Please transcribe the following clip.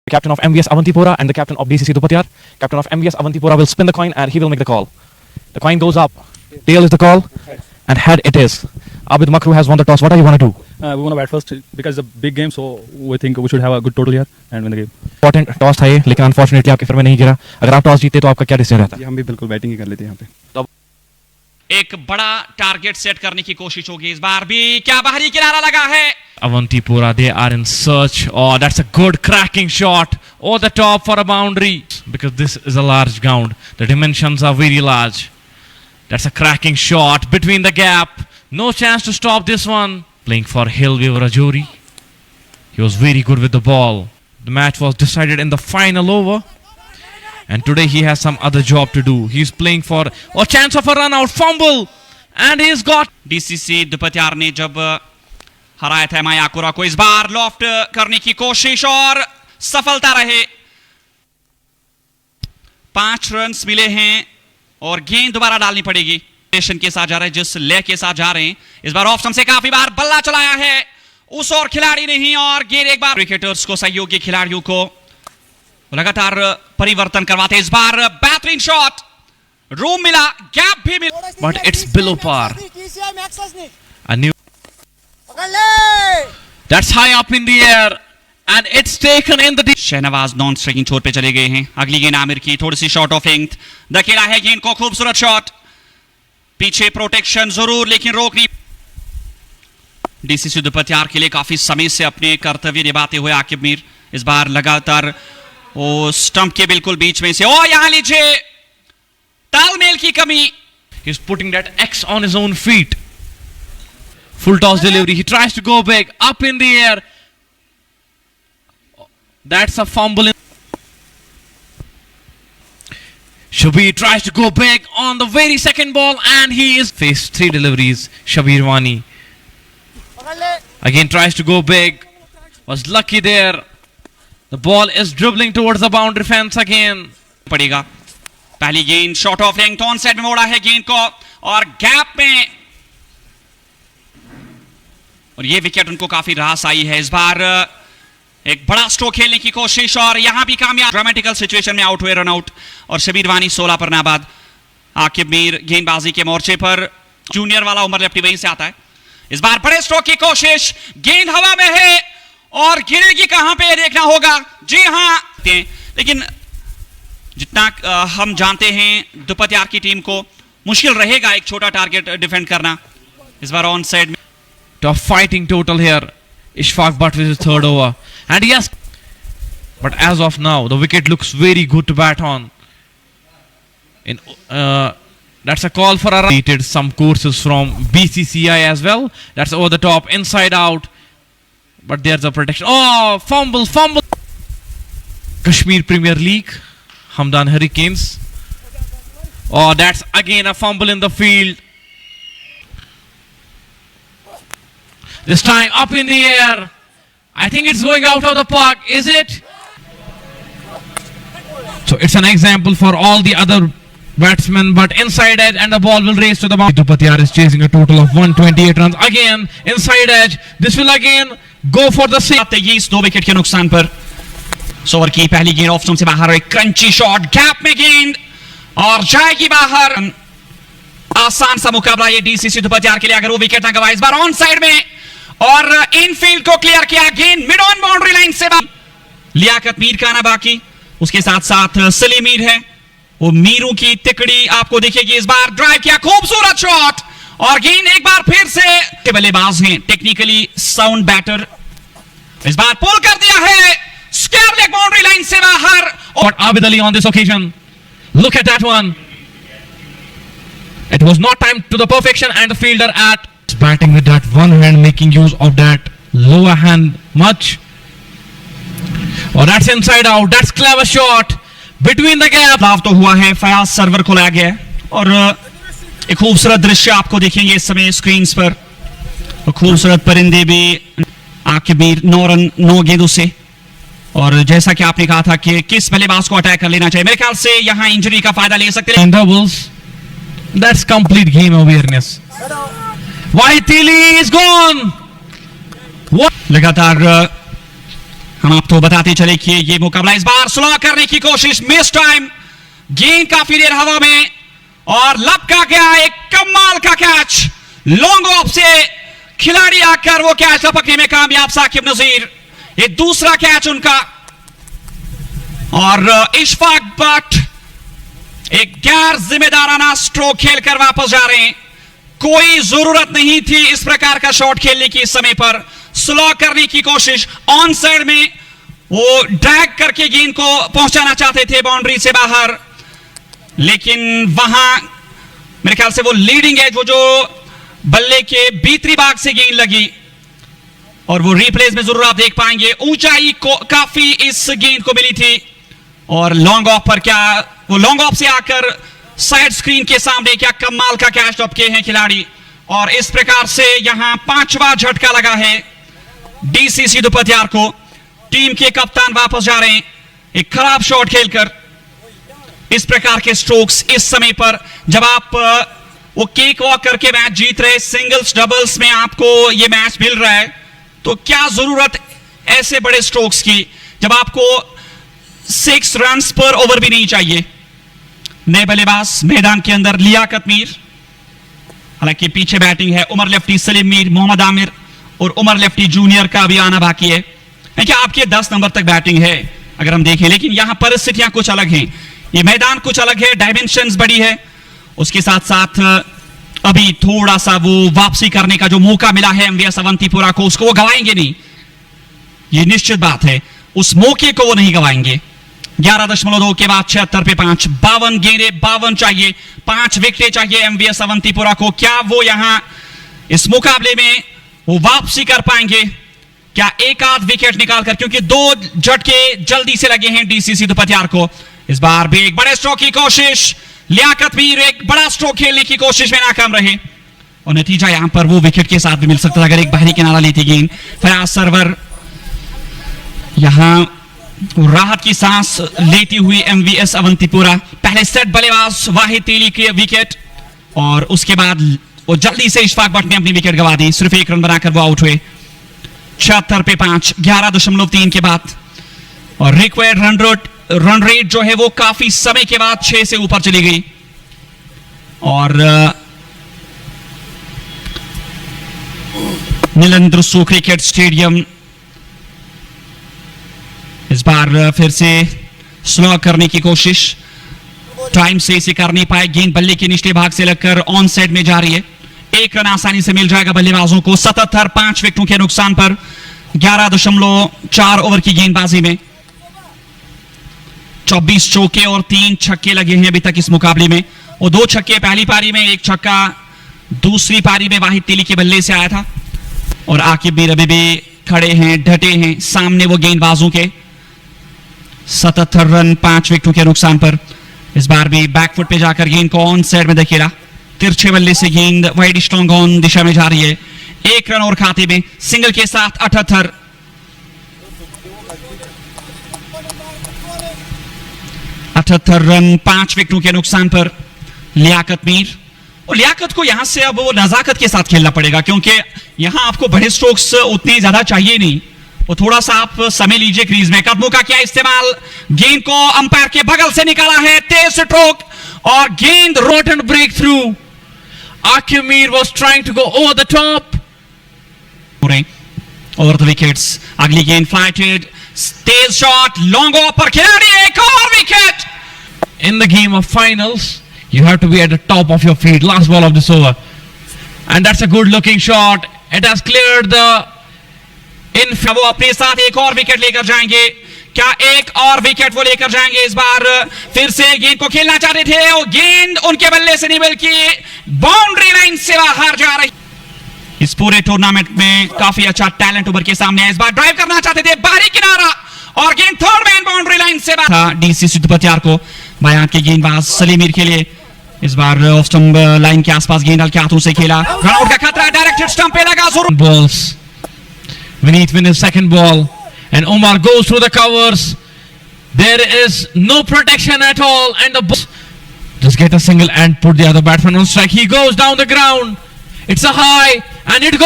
Captain of MVS Avantipura and the captain of DCC Dupatyar. Captain of MVS Avantipura will spin the coin and he will make the call. The coin goes up. Tail is the call and head it is. Abid Makru has won the toss. What do you want to do? We want to bat first because it's a big game, so we think we should have a good total here and win the game. Important toss था ये, लेकिन unfortunately आपके फिर में नहीं गिरा. अगर आप टॉस जीते तो आपका क्या डिसीजन रहता? हम भी बिल्कुल बैटिंग ही कर लेते हैं यहाँ पे. एक बड़ा टारगेट सेट करने की कोशिश होगी इस बार भी. क्या बाहरी किनारा लगा है. Avantipura, they are in search. Oh, that's a good cracking shot. Oh, the top for a boundary. Because this is a large ground. The dimensions are very large. That's a cracking shot between the gap. No chance to stop this one. Playing for Hillweaver Rajouri. He was very good with the ball. The match was decided in the final over. And today he has some other job to do. He's playing for a chance of a run out. Fumble. And he's got DCC दुपत्यार ने जब हराया था मायाकुरा को. इस बार loft करने की कोशिश और सफलता रहे. 5 रन्स मिले हैं और गेंद दोबारा डालनी पड़ेगी. के साथ जा रहे हैं, जिस ले के साथ जा रहे हैं. इस बार ऑफ स्टंप से काफी बार बल्ला चलाया है उस और खिलाड़ी नहीं और गेंद एक बार क्रिकेटर्स को, सहयोगी खिलाड़ियों को लगातार परिवर्तन करवाते. इस बार बेहतरीन शॉट. रूम मिला, गैप भी मिला, but it's below par. A new that's high up in the air and it's taken in the Shahnawaz non striking छोर पे चले गए हैं. अगली गेंद आमिर की, थोड़ी सी शॉर्ट ऑफ लेंथ. धकेला है गेंद को, खूबसूरत शॉट. पीछे प्रोटेक्शन जरूर लेकिन रोक नहीं. डीसीसी दुपत्यार के लिए काफी समय से अपने कर्तव्य निभाते हुए आकिब मीर इस बार लगातार वो स्टंप के बिल्कुल बीच में से. ओ यहां लीजिए, तालमेल की कमी. he's putting that X on his own feet. Full toss delivery. He tries to go big up in the air. That's a fumble. Shabir tries to go big on the very second ball and he is faced 3 deliveries. Shabir Wani again tries to go big. Was lucky there. The ball is dribbling towards the boundary fence again. पड़ेगा. पहली गेंद short of length on side में मोड़ा है गेंद को और gap में, और ये विकेट उनको काफी रास आई है. इस बार एक बड़ा स्ट्रोक खेलने की कोशिश और यहां भी कामयाब. ड्रामेटिकल सिचुएशन में आउट हुए, रन आउट. और शबीर वानी 16 पर नाबाद. आकिब मीर गेंदबाजी के मोर्चे पर, जूनियर वाला उमर लेफ्टी वहीं से आता है. इस बार बड़े स्ट्रोक की कोशिश. गेंद हवा में है और गिरेगी कहां पे देखना होगा. जी हां, लेकिन जितना हम जानते हैं दुपत्यार की टीम को मुश्किल रहेगा एक छोटा टारगेट डिफेंड करना. इस बार ऑन साइड में Tough fighting total here. Ishfaq Butt with his 3rd over. And yes, but as of now, the wicket looks very good to bat on. In that's a call for a run. Repeated some courses from BCCI as well. That's over the top, inside out. But there's a protection. Oh, fumble. Kashmir Premier League, Hamdan Hurricanes. Oh, that's again a fumble in the field. This time up in the air. I think it's going out of the park. Is it? So it's an example for all the other batsmen, but inside edge and the ball will race to the boundary. Dupatyar is chasing a total of 128 runs. Again, inside edge. This will again go for the six. 2 wicket के नुकसान पर. Over की पहली गेंद off stump से बाहर, एक crunchy shot, gap में गेंद और जाएगी बाहर. आसान सा मुकाबला ये डीसीसी दुपत्यार के लिए अगर वो विकेट ना गवाए. इस बार ऑन साइड में और इनफील्ड को क्लियर किया. गेंद मिड ऑन बाउंड्री लाइन से लियाकत मीर का ना बाकी, उसके साथ साथ सलीम मीर है. वो मीरू की तिकड़ी आपको दिखेगी. इस बार ड्राइव किया, खूबसूरत शॉट और गेंद एक बार फिर से. बल्लेबाज हैं, टेक्निकली साउंड बैटर. इस बार पुल कर दिया है, स्क्वायर लेग बाउंड्री लाइन से बाहर. But Abid Ali on this occasion, look at that one. It was not timed to the perfection and the fielder at batting with that one hand, making use of that lower hand much. Oh, that's inside out. That's clever shot between the gap. बदलाव तो हुआ है, Fayaz server को लाया गया और एक खूबसूरत दृश्य आपको देखेंगे इस समय स्क्रीन पर. खूबसूरत परिंदे भी. आकिब मीर 9 रन 9 गेंदों से. और जैसा कि आपने कहा था कि किस बल्लेबाज को अटैक कर लेना चाहिए, मेरे ख्याल से यहां इंजरी का फायदा ले सकते हैं. Doubles. That's complete game awareness. Waitili is gone. What? लगातार हम आपको बताते चले कि ये मुकाबला इस बार सुलह करने की कोशिश, मिस टाइम, गेंद काफी देर हवा में और लपका गया एक कमाल का कैच, लॉन्ग ऑफ से खिलाड़ी आकर वो कैच लपकने में कामयाब साकिब नजीर। ये दूसरा कैच उनका। और इशफाक भट्ट एक गैर जिम्मेदाराना स्ट्रोक खेलकर वापस जा रहे हैं। कोई जरूरत नहीं थी इस प्रकार का शॉट खेलने की। इस समय पर स्लो करने की कोशिश, ऑन साइड में वो ड्रैग करके गेंद को पहुंचाना चाहते थे बाउंड्री से बाहर, लेकिन वहां मेरे ख्याल से वो लीडिंग एज, वो जो बल्ले के भीतरी भाग से गेंद लगी और वो रिप्लेस में जरूर आप देख पाएंगे। ऊंचाई को काफी इस गेंद को मिली थी और लॉन्ग ऑफ पर क्या, वो लॉन्ग ऑफ से आकर साइड स्क्रीन के सामने क्या कमाल का कैच टॉप किए हैं खिलाड़ी। और इस प्रकार से यहां 5वां झटका लगा है डीसीसी दुपतियार को। टीम के कप्तान वापस जा रहे हैं एक खराब शॉट खेलकर। इस प्रकार के स्ट्रोक्स इस समय पर जब आप वो केक वॉक करके मैच जीत रहे, सिंगल्स डबल्स में आपको ये मैच मिल रहा है, तो क्या जरूरत ऐसे बड़े स्ट्रोक्स की जब आपको 6 रन्स पर ओवर भी नहीं चाहिए। नए बल्लेबाज मैदान के अंदर लियाकत मीर, हालांकि पीछे बैटिंग है उमर लेफ्टी सलीम मीर, मोहम्मद आमिर और उमर लेफ्टी जूनियर का भी आना बाकी है। क्या आपके 10 नंबर तक बैटिंग है अगर हम देखें, लेकिन यहां परिस्थितियां कुछ अलग हैं, ये मैदान कुछ अलग है, डायमेंशंस बड़ी है। उसके साथ साथ अभी थोड़ा सा वो वापसी करने का जो मौका मिला है एमवीएस अवंतीपुरा को, उसको वो गवाएंगे नहीं, ये निश्चित बात है, उस मौके को वो नहीं गवाएंगे। 11.2 के बाद 76 पे 5, 52 गेंदे 52 चाहिए, 5 विकेटें चाहिए एमवीएस अवंतीपुरा को। क्या वो यहां इस मुकाबले में वो वापसी कर पाएंगे? क्या एक आध विकेट निकालकर, क्योंकि 2 झटके जल्दी से लगे हैं डीसीसी दुपतियार को। इस बार भी एक बड़े स्ट्रोक की कोशिश, लियाकत मीर एक बड़ा स्ट्रोक खेलने की कोशिश में नाकाम रहे और नतीजा यहां पर वो विकेट के साथ भी मिल सकता था अगर एक बाहरी किनारा लेती गेंद। फयाज सरवर यहां राहत की सांस लेती हुई एमवीएस अवंतीपुरा। पहले सेट बल्लेबाज वाहिद तेली के विकेट और उसके बाद वो जल्दी से इशफाक भट्ट ने अपनी विकेट गंवा दी, सिर्फ 1 रन बनाकर वो आउट हुए। 76 पे 5, 11.3 के बाद और रिक्वायर्ड रन रेट जो है वो काफी समय के बाद 6 से ऊपर चली गई। और नीलेंद्र क्रिकेट स्टेडियम इस बार फिर से स्लो करने की कोशिश, टाइम से इसे कर नहीं पाए। गेंद बल्ले के निचले भाग से लगकर ऑन साइड में जा रही है। 1 रन आसानी से मिल जाएगा बल्लेबाजों को। 77, 5 विकेटों के नुकसान पर 11.4 ओवर की गेंदबाजी में 24 चौके और 3 छक्के लगे हैं अभी तक इस मुकाबले में। वो 2 छक्के पहली पारी में, 1 छक्का दूसरी पारी में वाहिद तेली के बल्ले से आया था। और आकिब मीर अभी भी खड़े हैं, डटे हैं सामने वो गेंदबाजों के। 77 रन 5 विकेटों के नुकसान पर। इस बार भी बैकफुट पे जाकर गेंद को ऑन साइड में धकेला, तिरछे बल्ले से गेंद वाइड स्ट्रॉन्ग ऑन दिशा में जा रही है। 1 रन और खाते में, सिंगल के साथ 78 रन 5 विकेटों के नुकसान पर लियाकत मीर। और लियाकत को यहां से अब वो नजाकत के साथ खेलना पड़ेगा, क्योंकि यहां आपको बड़े स्ट्रोक्स उतने ज्यादा चाहिए नहीं। वो थोड़ा सा आप समय लीजिए क्रीज में। कदमों का क्या इस्तेमाल, गेंद को अंपायर के बगल से निकाला है, तेज स्ट्रोक और गेंद Rotten breakthrough. Akib Mir was trying to go over the top. Over the wickets. अगली गेंद फ्लाइटेड, तेज शॉट, लॉन्ग ऑफ पर खिलाड़ी, एक और wicket. In the game of finals, you have to be at the top of your feet. Last ball of this over. And that's a good looking shot. It has cleared the इन वो अपने साथ एक और wicket लेकर जाएंगे। क्या एक और विकेट वो लेकर जाएंगे इस बार? फिर से गेंद को खेलना चाहते थे और गेंद उनके बल्ले से नहीं बल्कि बाउंड्री लाइन से बाहर जा रही। इस पूरे टूर्नामेंट में काफी अच्छा टैलेंट उभर के सामने है। इस बार ड्राइव करना चाहते थे, बाहरी किनारा और गेंद थर्ड मैन बाउंड्री लाइन से बाहर। डीसीसी दुपतियार को बयान के गेंदबाज सलीम मीर के लिए इस बार ऑफ स्टंप लाइन के आसपास गेंद हल्के हाथों से खेला, रन आउट का खतरा, डायरेक्टेड स्टंप पे लगा। balls. Vineet win his second ball and Omar goes through the covers. There is no protection at all and the ball just get a single and put the other batsman on strike. He goes down the ground. It's a high and it goes.